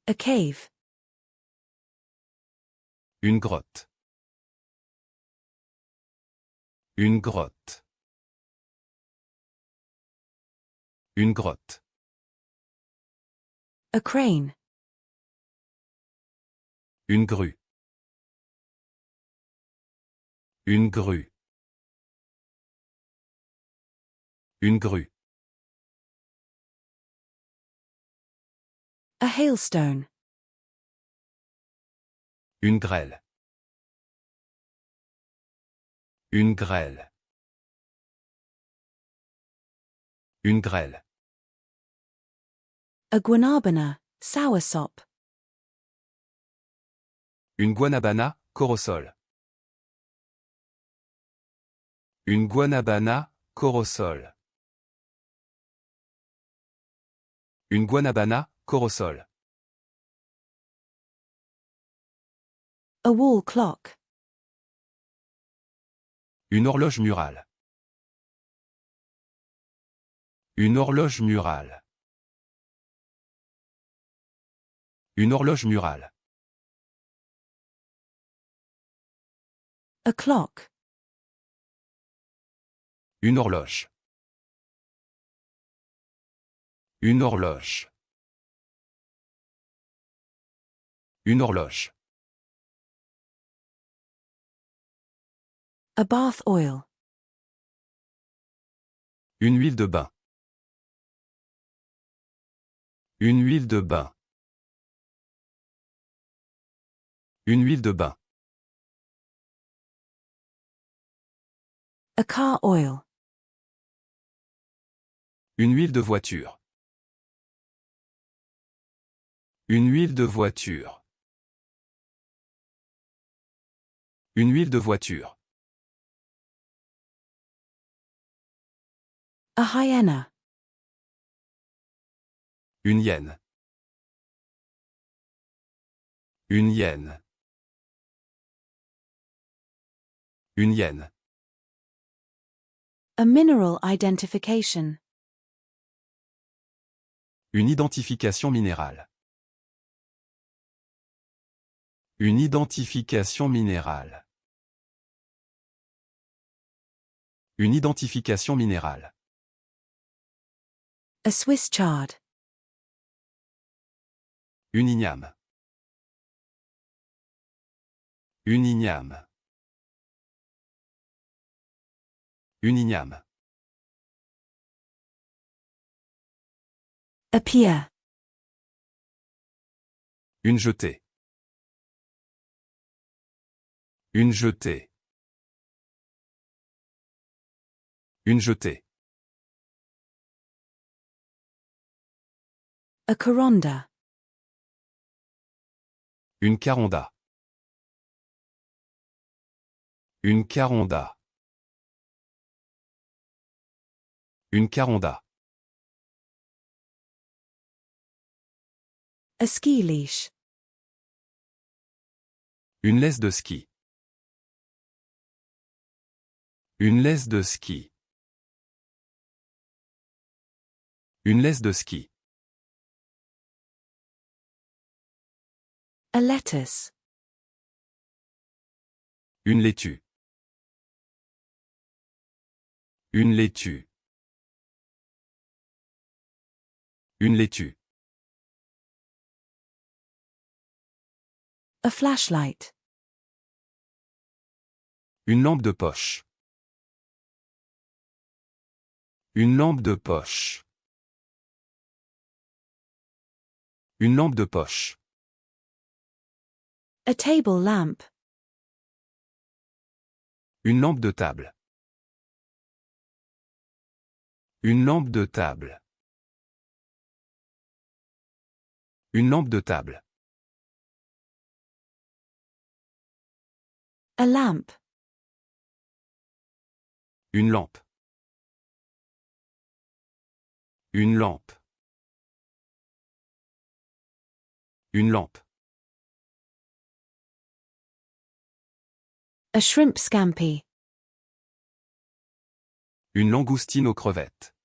A cave. Une grotte. Une grotte. Une grotte. A crane. Une grue. Une grue. Une grue. A hailstone. Une grêle. Une grêle. Une grêle. A guanabana, soursop. Une guanabana, corosol. Une guanabana, corosol. Une guanabana, corosol. A wall clock. Une horloge murale. Une horloge murale. Une horloge murale. A clock. Une horloge. Une horloge. Une horloge. A bath oil. Une huile de bain. Une huile de bain. Une huile de bain. A car oil. Une huile de voiture. Une huile de voiture. Une huile de voiture. A hyena. Une hyène. Une hyène. Une hyène. A mineral identification. Une identification minérale. Une identification minérale. Une identification minérale. A Swiss chard. Une igname. Une igname. Une igname. A pier. Une jetée. Une jetée. Une jetée. A coronda. Une caronda. Une caronda. Une caronda. A ski leash. Une laisse de ski. Une laisse de ski. Une laisse de ski. A lettuce. Une laitue. Une laitue. Une laitue. A flashlight. Une lampe de poche. Une lampe de poche. Une lampe de poche. A table lamp. Une lampe de table. Une lampe de table. Une lampe de table. A lamp. Une lampe. Une lampe. Une lampe. A shrimp scampi. Une langoustine aux crevettes.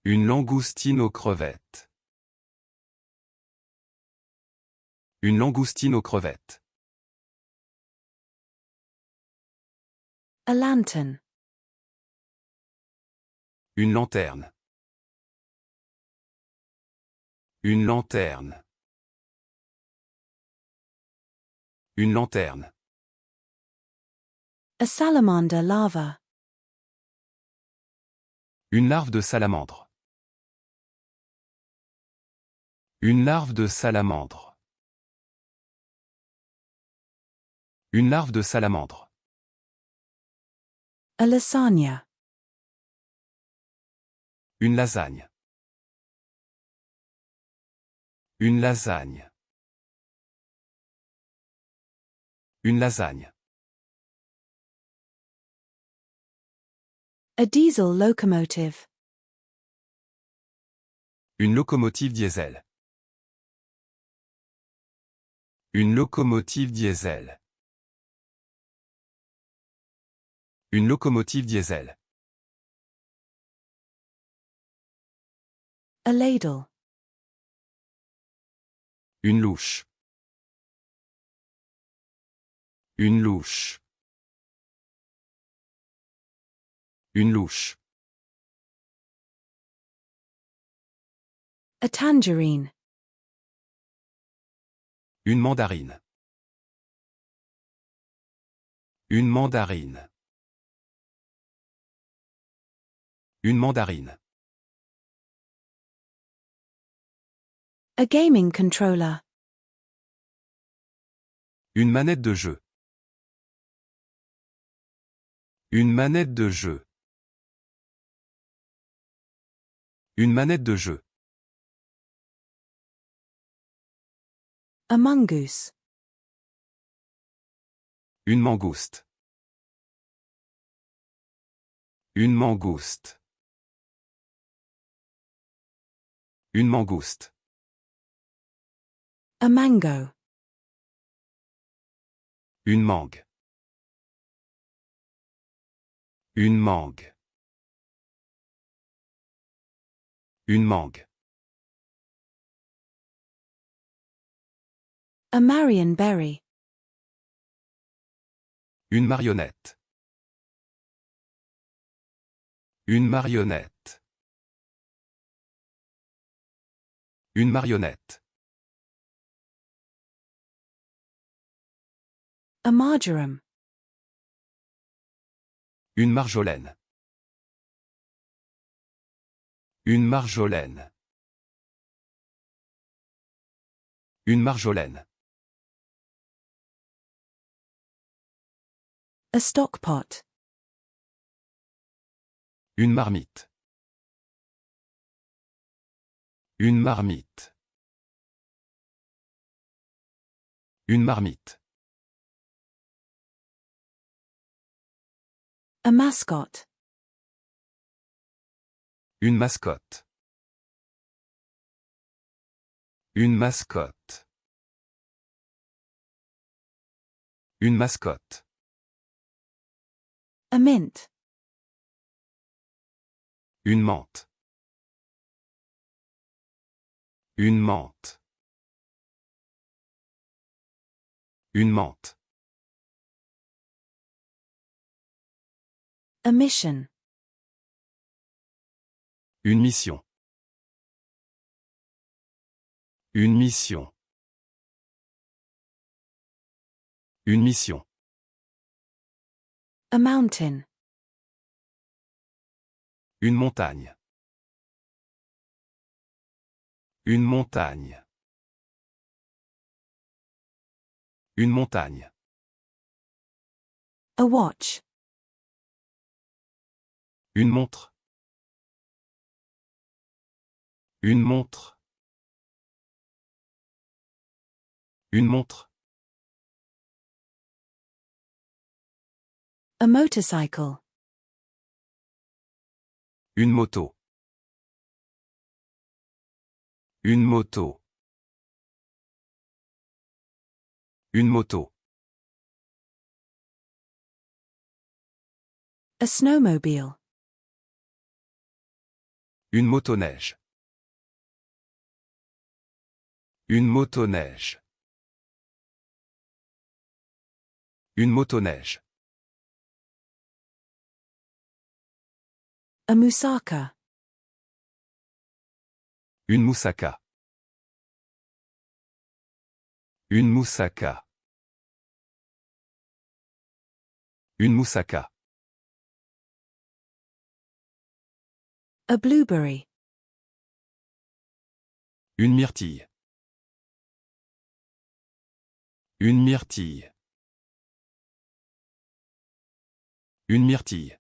Une langoustine aux crevettes. Une langoustine aux crevettes. A lantern. Une lanterne. Une lanterne. Une lanterne. A salamander larva. Une larve de salamandre. Une larve de salamandre. Une larve de salamandre. A lasagna. Une lasagne. Une lasagne. Une lasagne. A diesel locomotive. Une locomotive diesel. Une locomotive diesel. Une locomotive diesel. A ladle. Une louche. Une louche. Une louche. A tangerine. Une mandarine. Une mandarine. Une mandarine. A gaming controller. Une manette de jeu. Une manette de jeu. Une manette de jeu. A mongoose. Une mangouste. Une mangouste. Une mangouste. A mango. Une mangue. Une mangue. Une mangue. A marionberry. Une marionnette. Une marionnette. Une marionnette. A marjoram. Une marjolaine. Une marjolaine. Une marjolaine. A stockpot. Une marmite. Une marmite. Une marmite. A mascot. Une mascotte. Une mascotte. Une mascotte. A mint. Une menthe. Une menthe. Une menthe. A mission. Une mission. Une mission. Une mission. A mountain. Une montagne. Une montagne. Une montagne. A watch. Une montre. Une montre. Une montre. A motorcycle. Une moto. Une moto. Une moto. A snowmobile. Une motoneige. Une motoneige. Une motoneige. A moussaka. Une moussaka. Une moussaka. Une moussaka. A blueberry. Une myrtille. Une myrtille. Une myrtille.